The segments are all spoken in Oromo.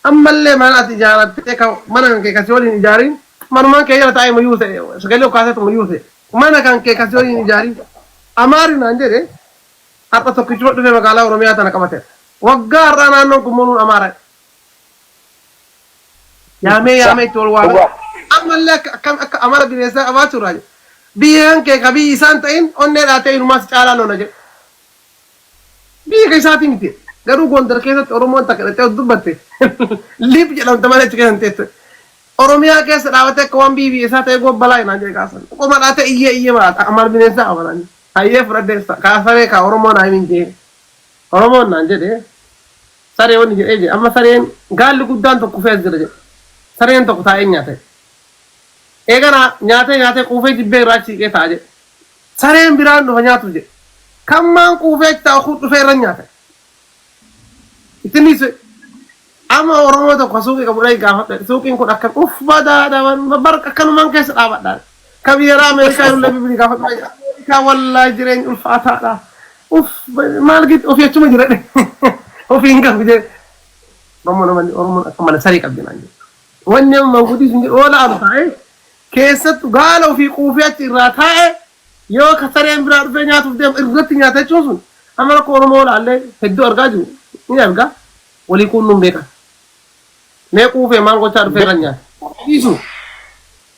أما اللي ما تجارة تك من كيكاسيولي نجاري ما كي يلا تاي ميوسة سكليو كاسة ميوسة ما كان كيكاسيولي نجاري أماري نانجري حتى تكشف في مقالة ورميات أنا كمته وقار أنا نو كمون أمارة يا مي تولوا أما اللي كم أمارة بينسا أباتو راجع بيان كبي إسانتين أني راتين ما سكالا نونجي بيه كيساتين تي garuu gondar keessatti oromoon takka dhaqee dubbatte liip jedhamte malee ciqee hin teesse oromiyaa keessa dhaabatee akka waan biibii isaa ta'e gobbalaa hinaan jee kaasan qoma dhaate iyyee maraata amal bineensaa qabatanii hayyee fudhadheessa kaasaree kaa oromoon haa himin jee oromoon naan jedhe saree wani jedhee jee amma sareen gaalli guddaan tokko fees jira jedhe sareen tokko taa'ee nyaate eegana nyaatee quufee jibbee irraa ciqee ta'a jedhe sareen biraan dhufa nyaatu jedhe kammaan quufee taa'u kun dhufee irra nyaate Itinis ama orang itu kasuki kabulai gafat suki ikut akan bada dawan bar akan mangkes awak dah kami Amerika yang lebih beli gafat Amerika wallahi jireng ulfata dah mal gitu ya cuma jireng enggak gitu orang akan mana sari kabin aja wanya mangkudi sendiri wala ada kesat galau fi kufiat ratae yo kasarem berat banyak tu dia irgatnya teh cusun amal ko orang alle heddu argaju ini arga wali kunnum beka ne kufe man ko tar feranya isu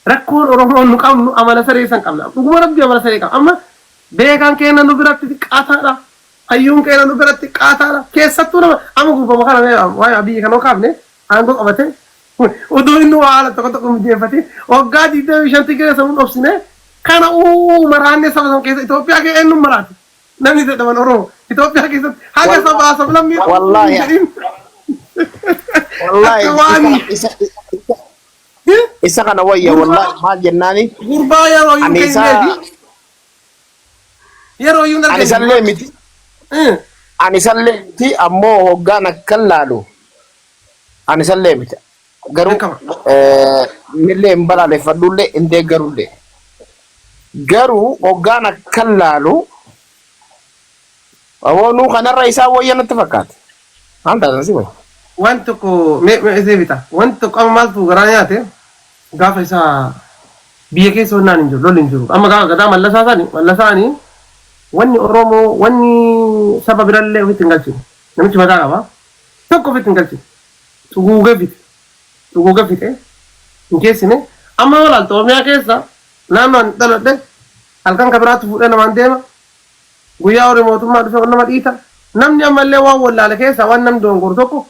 rakko oromo nu kam nu amala sare san kamna duguma rabbi amala sare kam amma bekan kena nu biratti qata da ayyun kena nu biratti qata da kesatu na amma guba makana ne wa abi kano kamne ando abate udu inu ala to ko mu jefati o gadi de shanti ke samun opsine kana marane sama ke Ethiopia ke enu marati nani de man oro Ethiopia ke haga sama sablam mi wallahi isa kana waya wallahi ma jennani gurba ya ro yun kay yero yun ani salle miti ani salle ti ammo hoggana kallalu ani salle miti garu mille mbalale fadulle inde garulle garu hoggana kallalu awonu kana raisa waya natfakat anta nasi waya wanto ko me ezevita wanto ko amal tu garanyate gafa isa biye ke so nan njuro linjuro amma ga gada mallasani wani oromo wani sababiralle witingalchi namichi madaga ba tokko witingalchi tuguga fite nkesine amma wala to me akesa nanon dalade alkan kabratu fude na mandema guya ore motuma do na madita namni amalle wa wala kesa wannam dongor tokko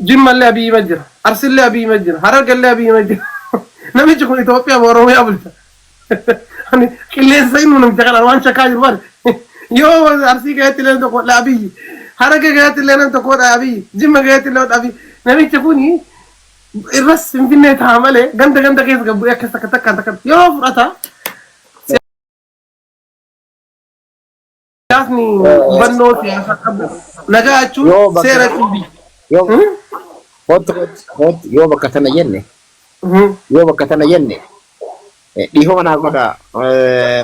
جمال أبي مجرى أرسل أبي مجرى هرق أبي مجرى نمشي كون إثيوبيا ورومي أبلتا يعني كل إنسان منهم جعل أروان شكاير بار يو أرسي قاعد لنا تقول أبي هرق قاعد لنا تقول أبي جمال قاعد لنا أبي نمشي كوني الرس في النهاية عمله غندا كيس قبويا كيس تكتك يو فرطة ياسني بنوت يا سكبو نجا أشوف سيرة كوبي hot yo bakatana yenne di ho mana goda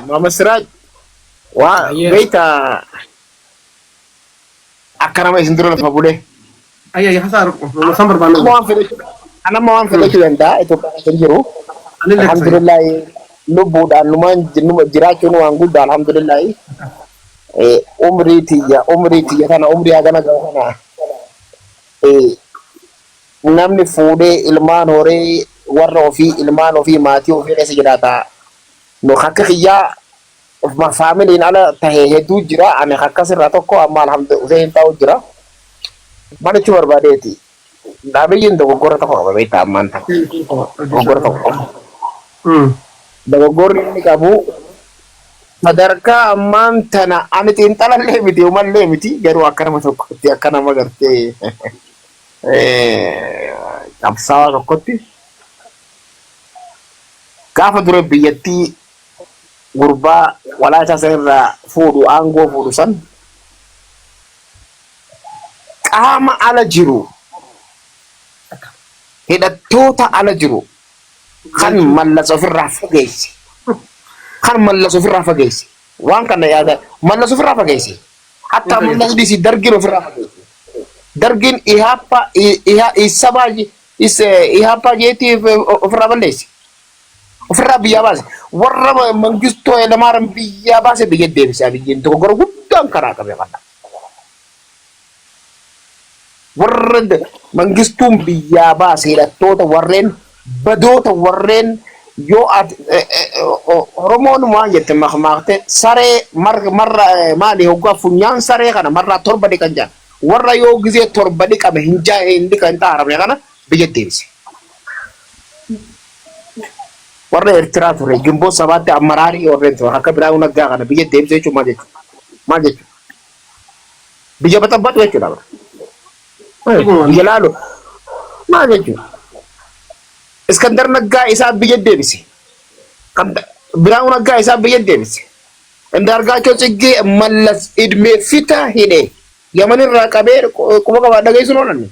Muhammad Siraj wa beita akarama isindro la fabule ayya hasar no sambar banu ana mo am fele yanda itu kenjiro alhamdulillah lubu dan luman jira kuno anggu alhamdulillah umri tiya kana umri agana gana namni fude ilman hore warra fi ilman fi mati fi resi jirata no hakka khiya ma family ala tahedu jira ane hakka sirra tokko amma alhamdulillah usain taw jira bana ci war badeti da be yindo ko gorata ko be ta man ta ko gorata ko da gor ni kabu madarka mantana ani tin talan le miti umal le miti garu akana tokko ti akana magarte absawa tokkotti gaafa dura biyyatti gurbaa walaacha sanirraa fuudhu aangoo fuudhu san qaama ala jiru hidhattoota ala jiru kan mallas ofirraa fageesse waan kana yaada mallas ofirraa fageesse hatta mallas dhisi dargin ofirraa fageesse dargin ihappa jeetiif ofirraa balleessi. Ofirraa biyyaa baase. Warra Mangistoo Hayilamaariyaam biyyaa baase biyya deebisee biyyiin tokko gara guddaan karaa qabe kana. Warra Mangistuun biyyaa baase hidhattoota warreen badoota warreen yoo Oromoon waan jette maqmaaqte saree marra maali hoggaa funyaan saree kana marraa torba dhiqan jaan. Warra yoo gizee torba dhiqame hin dhiqan xaaramne kana biyya deebise. Warra Eertiraa ture Gimboo sabaatti amaraarii warreen ture akka Biraanuu Naggaa kana biyya deebisee jechuun maal jechuudha? Biyya baxabbatu jechuudha. Biyya laalu maal jechuudha? Iskandar Naggaa isaa biyya deebise. Biraanuu Naggaa isaa biyya deebise. Indaargaachoo Tsiggee Mallas Idmee fita hidhee Yamanirraa qabee quba qabaa dhageessuun oolanne.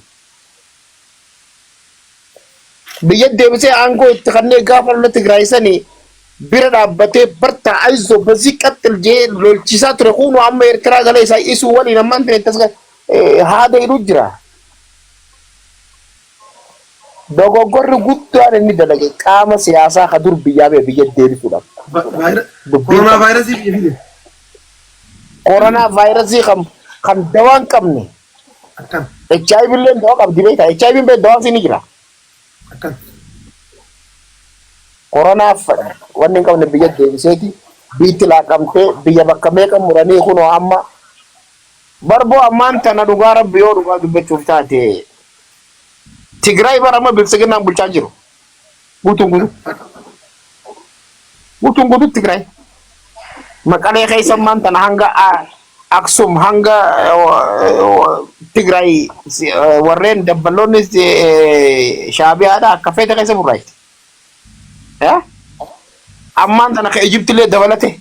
Biyya deebisee aangoo itti kanneen gaafa lola Tigraay sanii bira dhaabbatee barta aizo bazii qaxxil jee lolchiisaa ture kunuu amma Eertiraa galee isaa isuu waliin ammaan ta'e tasga haada hidhuu jira. Dogoggorri guddaan inni dalage qaama siyaasaa ka dur biyyaa bee biyya deebisuudhaaf. Koronaa vaayirasii biyya fide. Koronaa vaayirasii kan dawaan qabne. Akkam. HIV illee dawaa qabdi beektaa. HIV bee dawaan si ni jira. Akkam. Koronaaf wanni hin qabne biyya deebiseeti biitti laaqamtee biyya bakka meeqa muranii kunoo amma barboo ammaan tana dhugaa rabbi yoo dhugaa dubbachuuf taate Tigraay bara amma bilisiginnaan bulchaa jiru. Guutuun guutuu Tigraay. Maqalee keessa ammaan tana hanga Aksum hanga Tigraay warreen dabballoonni Shaabiyaadha akka feete keessa burraayti. Ammaan tana ka Ijiptillee dabalate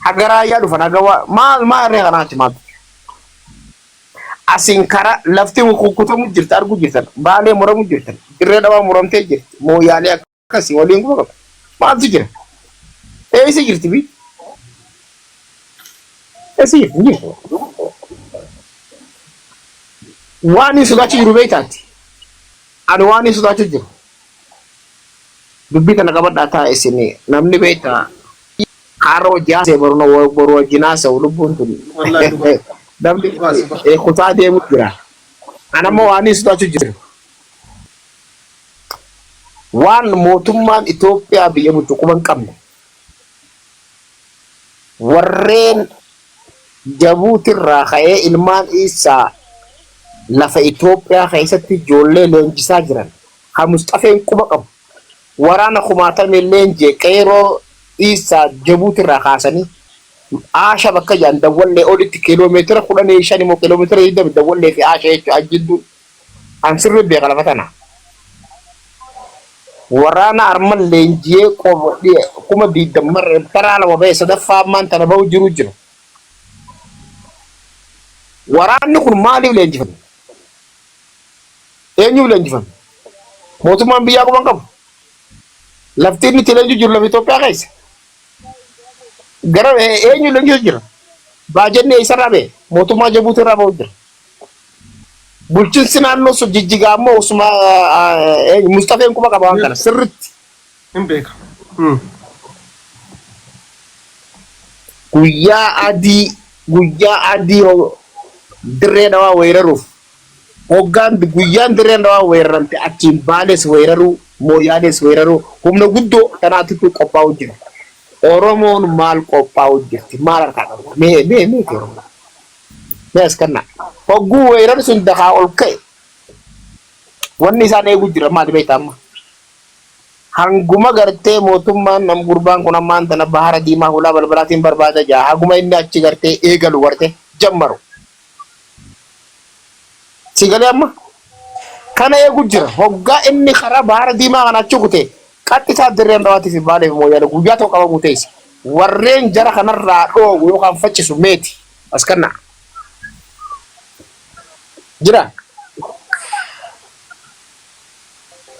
haga raayyaa dhufan haga maal irree kanaatti maatu. Asin kara lafti kukutamu jirti arguu jirtan baalee muramu jirtan dirree dhabaa muramtee jirti mooyaalee akkasii waliin kuma qaba maaltu jira eessa jirti bi eessa jirti waan hin sodaachu jiru beektaati ani waan hin sodaachu jiru dubbii kana qabadhaa ta'a isin namni beektaa kaaroo jaasee boru wajjinaa sa'u lubbuun tun namni kutaa deemu jira. Anammoo waan hin sodaachu jiru. Waan mootummaan Itoophiyaa biyya bulchu quba hin qabne. Warreen Jabuutirraa ka'ee ilmaan isaa lafa Itoophiyaa keessatti ijoollee leenjisaa jiran kan Mustafeen quba qabu. Waraana kumaatamee leenjee qeeroo isaa Jabuutirraa kaasanii Aasha bakka jaan dawwallee olitti kiiloomeetira 15 immoo kiiloomeetira 20 dawwallee fi Aasha jechuun ajjiddu ansirri beeka lafa tana. Waraana arman leenjiyee kuma 20 marre taraa lama ba'e sadaffaa ammaan tana bahu jiru. Waraanni kun maaliif leenjifame? Eenyuuf leenjifame? Mootummaan biyyaa quba qabu. Lafti inni itti leenjii jiru lafa Itoophiyaa keessa. Gara eenyu leenjii jira? Baajenne isarraa ba'e mootummaa Jabuutirraa bahu jira. Bulchiinsi naannoo sun jijjigaa ammoo osuma Mustafeen quba qaba waan kana sirriitti. Hin beeka. Guyyaa adii dirree dhawaa weeraruuf guyyaan dirree dhawaa weeraramte achiin baales weeraruu mooyaales weeraruu humna guddoo kanaatitti qophaa'u jira. Oromoon maal qophaa'u jirti? Maal harkaa qabu? Mee Oromoo. Mee as kannaa. Hogguu weerarri sun dakaa ol ka'e. Wanni isaan eeguu jira maali beektaa amma? Hanguma gartee mootummaan nam gurbaan kun ammaan tana bahara diimaa hulaa balbalaatiin barbaada jaa. Haguma inni achi gartee eegalu gartee jammaru. Sigalee amma? Kana eeguu jira. Hoggaa inni karaa bahara diimaa kana achi kutee qaxxisaa dirreen dhawaatii fi baalee fi mooyaale guyyaa tokko qabamu teessi. Warreen jara kanarraa dhoogu yookaan faccisu meeti. As kannaa. Jira.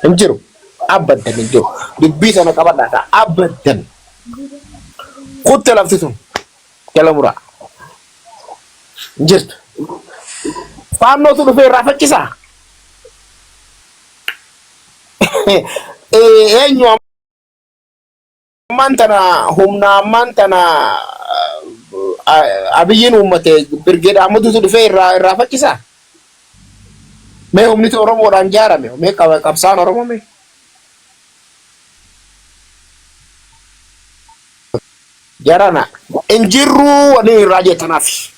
Hin jiru. Abaddan hin jiru. Dubbii sana qabadhaa ta'a. Abaddan. Kutte lafti sun. Jala muraa. Hin jirtu. faannootu dhufee irraa faccisaa. Eenyu ammaan tana humna ammaan tana abiyyiin uummate birgeedha ammututu dhufee irraa faccisaa. Mee humni Oromoodhaan ijaarame mee qabsaan Oromoo mee. Jarana injirru wani raja tanafi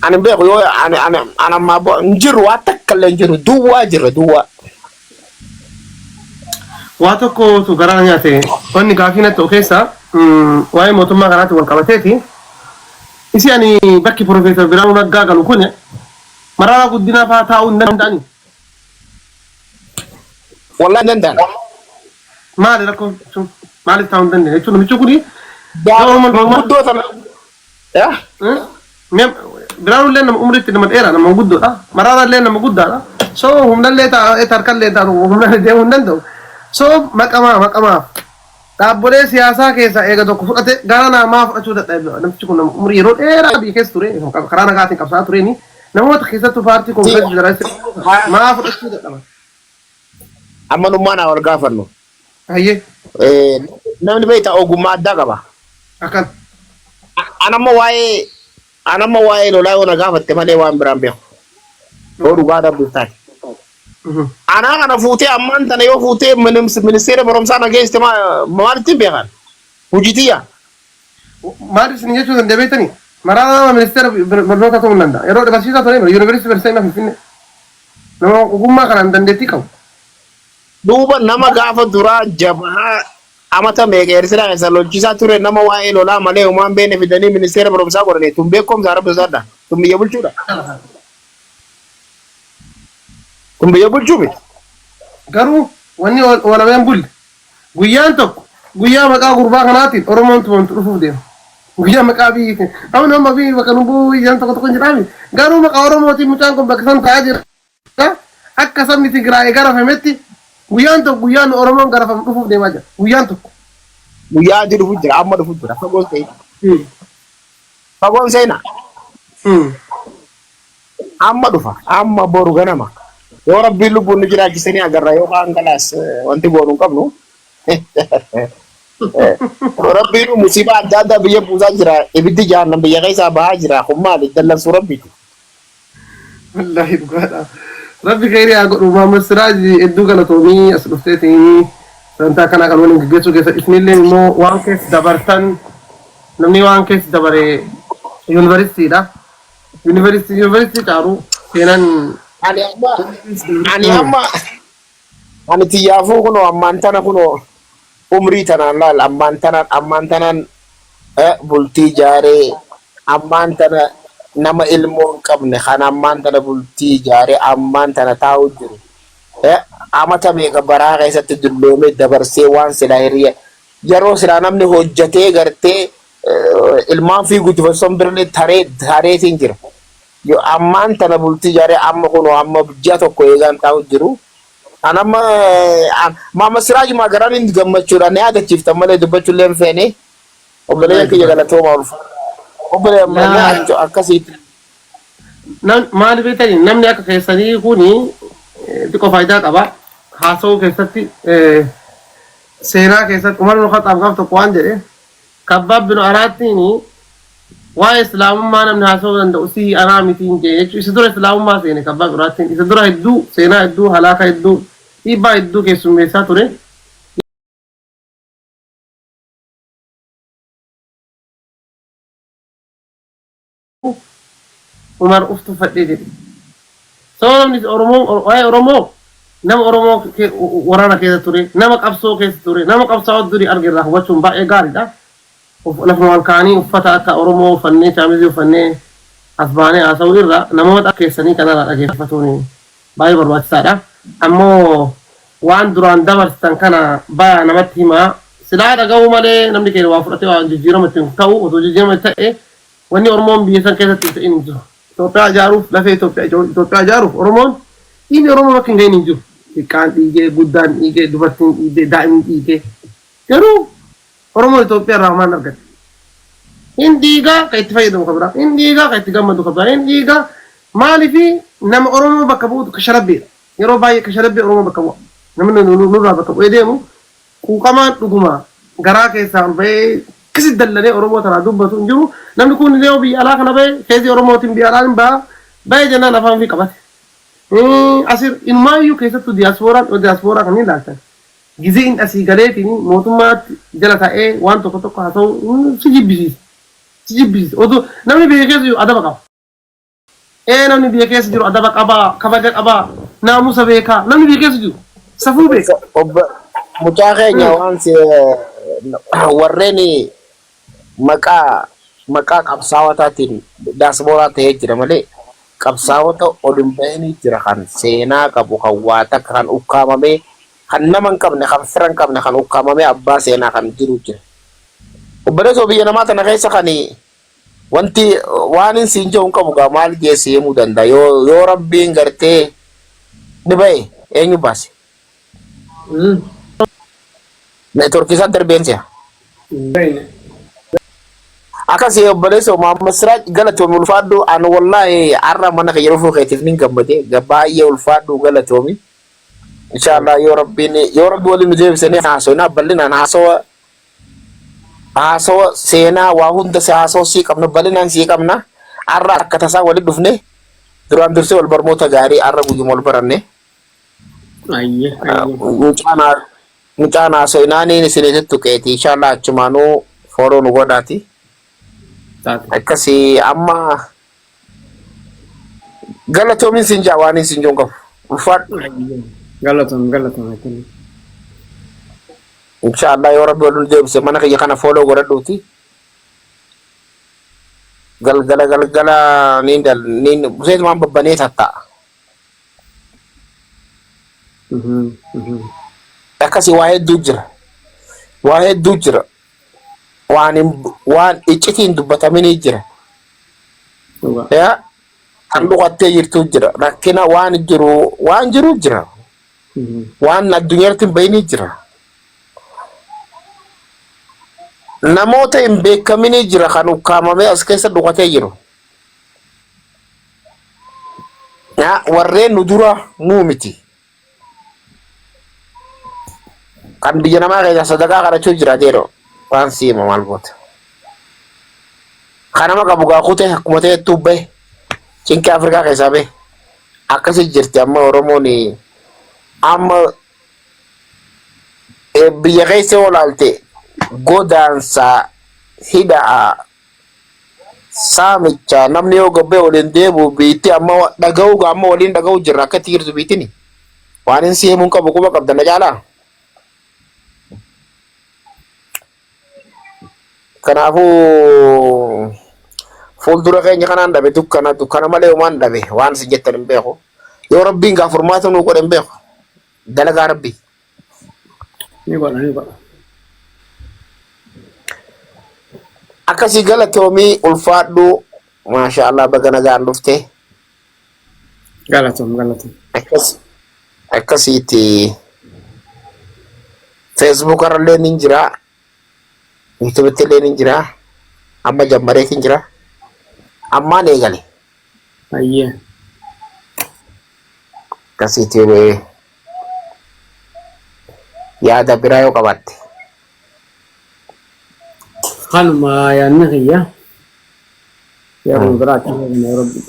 ani be yo ana mabo injirru watakalla injirru duwa jira duwa wato ko to garana nyate konni gafina to kesa waye motuma garati wal qabateti isi ani bakki professor Biranu Naggaa galu kone marara guddina fa taa'u ndani wallahi ndan maali rakko maali taa'u ndani hechu no michukuri dawo man guddo tan ya mem Biranu len nam umri tin madera nam guddo da marara len nam gudda da so humdan le ta tarkal le ta humdan de humdan do so makama Tabole siyasa keessa eega tokko fudhate gara namaa fudhachuu dadhabe namtichi kun umrii yeroo dheeraa biyya keessa ture karaa nagaatiin qabsaa tureeni namoota keessattuu paartii koongireesii federaalistii maa fudhachuu dadhaban. Ammanummaan haa wal gaafannu. Hayyee. Namni beektaa ogummaa addaa qaba. Akkan. Anamma waa'ee lolaa yoo na gaafatte malee waan biraan beeku. Yoo dhugaa dhabduutaan. Ana kana fuutee ammaan tana yoo fuutee ministeera barumsaa nageessite maalitti beekan? Hujitiya. Maal isin jechuun dandeebeetanii? Maraana ministeera barnoota ta'uu ni danda'a. Yeroo barsiisaa ture yuunivarsiitii barsiisaa Finfinnee. Nama ogummaa kanaan dandeettii qabu. Duuba nama gaafa duraa jabaa amata meeqa Eertiraa keessa lolchisaa ture nama waa'ee lolaa malee uumaan beene fidanii ministeera barumsaa godhanii tun beekumsa arabaa isaadha. Tun biyya bulchuudha. Kun biyya bulchuu miti. Garuu wanni walameen bulle guyyaan tokko guyyaa maqaa gurbaa kanaatiin Oromoon tumantu dhufuuf deema. Guyyaa maqaa biyyiitiin amma biyyi bakka nubbuu guyyaan tokko jiraami. Garuu maqaa Oromootiin mucaan kun bakka san taa'aa jira. Akka sabni Tigraay garafametti guyyaan Oromoon garafamu dhufuuf deemaa jira. Guyyaan tokko. Guyyaa adii dhufuuf jira amma dhufuuf jira fagoon seenaa. Fagoon seenaa. Amma dhufa amma boru ganama. Yoo rabbiin lubbuun nu jiraachisanii agarra yookaan galaas wanti goonuu hin qabnu. Rabbiin musiibaa adda addaa biyya buusaa jira. Ibiddi jahannam biyya keessaa bahaa jira. Kun maali dallansuu rabbiiti. Wallaahi dhugaadha. Rabbi khayrii haa godhu. Muhammad Siraaj hedduu galatoomii as dhufteetii sagantaa kanaa kan waliin gaggeessuu keessa isinillee immoo waan keessa dabartan namni waan keessa dabare yuunivarsiitiidha. Yuunivarsiitii caalu seenan ani tiyaafuu kuno ammaan tana kuno umrii tanaan laal ammaan tanaan bultii jaaree ammaan tana nama ilmoo hin qabne kan ammaan tana bultii jaaree ammaan tana taa'u jiru amata meeqa baraa keessatti dulloomee dabarsee waan silaa hiriya yeroo silaa namni hojjatee gartee ilmaan fi guddifatoon birlee tareetiin jira. Yo ammaan tana bultii jaaree amma kuno amma ji'a tokko eegaan taa'u jiru. Anamma Muhammad Siraaj magaraan inni gammachuudhaan ni yaadachiiftan malee dubbachuun leen feene obboleeyyan kiyya galatooma ulfa. Obboleeyyan akkasiitti. Maali beektanii namni akka keessanii kuni xiqqoo faayidaa qaba. Haasawuu keessatti seenaa keessatti uummanni Khaxaab gaaf tokko waan jedhe Kabbaab bin Araattiin waa islaamummaa namni haasawuu danda'u si anaa mitiin jee jechuun isa dura islaamummaa seene Kabbaab bin Araattiin isa dura hedduu seenaa hedduu halaaka hedduu dhiibbaa hedduu keessummeessaa ture. Umar uftu fadhee jedhe. Sababa namni Oromoo nama Oromoo waraana keessa ture, nama qabsoo keessa ture, nama qabsaa'oo durii argirraa hubachuun baay'ee gaariidha. Lafuma wal kaanii uffata akka Oromoo uffannee shaamizii uffannee as baanee haasa'uu irra namoota keessanii kanarraa dhageeffatuun baay'ee barbaachisaadha. Ammoo waan duraan dabarsitan kana baay'ee namatti himaa. Silaa dhaga'uu malee namni keenya waa fudhatee waan jijjiirama ittiin ta'u osoo jijjiirama ta'e wanni Oromoon biyya san keessatti ta'in hin jiru. Itoophiyaa ijaaruuf lafee Itoophiyaa ijaaruuf Oromoon dhiigni Oromoo bakka hin gahin hin jiru. Xiqqaan dhiigee, guddaan dhiigee, dubartiin dhiigee, daa'imni dhiigee. Garuu Oromoo Itoophiyaa irraa maal argate? Hin dhiigaa kan itti fayyadamu kan biraa, hin dhiigaa kan itti gammadu kan biraa, hin dhiigaa مالي في نم أورمو بكبود كشربي يرو باي كشربي أورمو بكبود نم نورا بكبود يديمو وكمان تقوما غراك يسام باي كسي دلني أورمو ترى دوب بتنجو نم نكون اليوم بي على خنا باي كذي أورمو تيم بي على با باي جنا نفهم في كبات أصير إن ما يو كيسة تو دياسبورا كني لالتا جزء إن أسيغالي تيني موتومات جلتا إيه وان توكو هاتو سيجيب بيس ودو نمني بيكيس يو أدا بقى إيه نمني بيكيس جرو أدا بقى كباجك أبا ناموسا بيكا نمني بيكيس جو سفو بيك Mucaa waan si warreen maqaa qabsaawataatiin daasbooraa ta'ee jira malee qabsaawota olin bahanii jira kan seenaa qabu kan waata kan ukkaamamee kan nama hin qabne kan fira hin qabne kan ukkaamamee abbaa seenaa kan jiru jira. Obboleessoo biyya namaa tana keessa kan wanti waan hin siin jiru hin qabu gaa maal geesse himuu danda'a yoo rabbiin gartee ni bahe eenyu baase. Network isa darbeensiya. Akkasii obboleessoo Muhammad Siraaj galatoomi ulfaadhu an wallahi arra mana kan yeroo fuuqeetiif nin gammade baay'ee ulfaadhu galatoomi. Inshallah yoo rabbi waliin nu deebisanii haasofnaa bal'inaan haasawa seenaa waa hunda haasawa sii qabna bal'inaan sii qabna arra akka tasaa waliin dhufne duraan dursee wal barmoota gaarii arra guyyuma wal baranne. Mucaan haasoo inaaniin isinitti tuqeeti inshallah achumaanuu fooloo nu godhaati. Akkasii amma galatoomin siin jaa waan siin jiru qabu ulfaadhu. Galatoom. Inshallah yoo rabbi waliin deebise mana kiyya kana fooloo godhadhuuti. Galgala niin buseetumaan babbanee tatta'a. Akkasii waa hedduu jira. Waan iccitiin dubbataminii jira. Kan dhugattee jirtu jira. Rakkina waan jiru jira. Waan addunyaatti hin bayinii jira. Namoota hin beekaminii jira kan ukkaamamee as keessa dhugatee jiru. Warreen nu dura nuu miti. Kan biyya namaa keessa sadaqaa kadhachuu jira jeero waan siima maal goota. Kanama qabu gaa kutee akkuma ta'ettuu bahe cinqii Afrikaa keessaa bahe akkasii jirti amma Oromoon amma biyya keessa olaalte godaansa hidhaa saamicha namni yoo gabbee waliin deebi'u biitti amma dhaga'uu amma waliin dhaga'uu jirra akkatti jirtu biittini waan hin simuun qabu quba qabdan na caalaa. Kanaafuu fuuldura keenya kanaan dhabe dukkana malee waan dhabe waan si jettan hin beeku. Yoo rabbiin gaa furmaata nuu godhe hin beeku. Dalagaa rabbii. Ni godha. Akkasii galatoomii ulfaadhu maasha Allah baga nagaan dhufte. Galatoom. Akkasiitti Facebook irrallee ni jira. YouTube illee ni jira. Amma jammareetiin jira. Ammaan eegale. Akkasiitti yaada biraa yoo qabaatte. Kanuma yaadni kiyya. Yeroo biraatti Rabbi.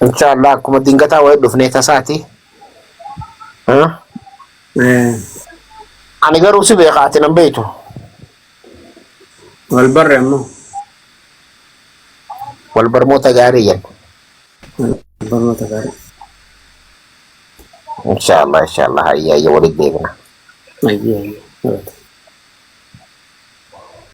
Inshallah akkuma dingataa wayii dhufnee tasaati. Ani garuu si beekaati nan beektu. Wal barre ammoo. Wal barmoota gaarii jenna. Barnoota gaarii. Inshallah hayya waliin deebina. Ayyaa.